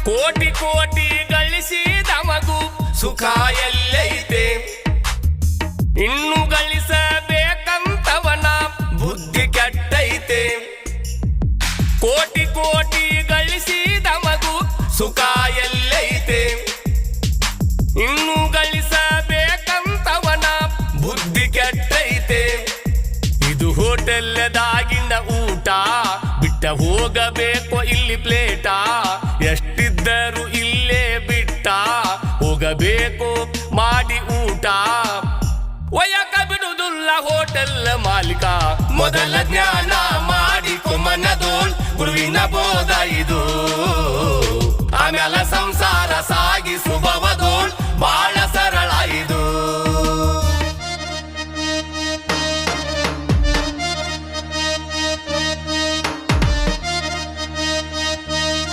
ಕೋಟಿ ಕೋಟಿ ಗಳಿಸಿದವಗೂ ಸುಖ ಎಲ್ಲೈತೆ, ಇನ್ನು ಗಳಿಸಬೇಕಂತವನ ಬುದ್ಧಿ ಕೆಟ್ಟೈತೆ. ಕೋಟಿ ಕೋಟಿ ಗಳಿಸಿದವಗೂ ಸುಖ ಎಲ್ಲೈತೆ, ಇನ್ನು ಗಳಿಸಬೇಕಂತವನ ಬುದ್ಧಿ ಕೆಟ್ಟೈತೆ. ಇದು ಹೋಟೆಲ್ದಾಗಿನ ಊಟ, ಬಿಟ್ಟ ಹೋಗಬೇಕು ಇಲ್ಲಿ ಪ್ಲೇಟ. ಎಷ್ಟಿದ್ದರೂ ಇಲ್ಲೇ ಬಿಟ್ಟ ಹೋಗಬೇಕು ಮಾಡಿ ಊಟ. ಒಯ್ಯಕ ಬಿಡುವುದಿಲ್ಲ ಹೋಟೆಲ್ ಮಾಲೀಕ, ಮೊದಲ ಜ್ಞಾನ ಮಾಡಿಕೊ ಮನದೋಳ್ ಗುರುವಿನ ಬೋಧ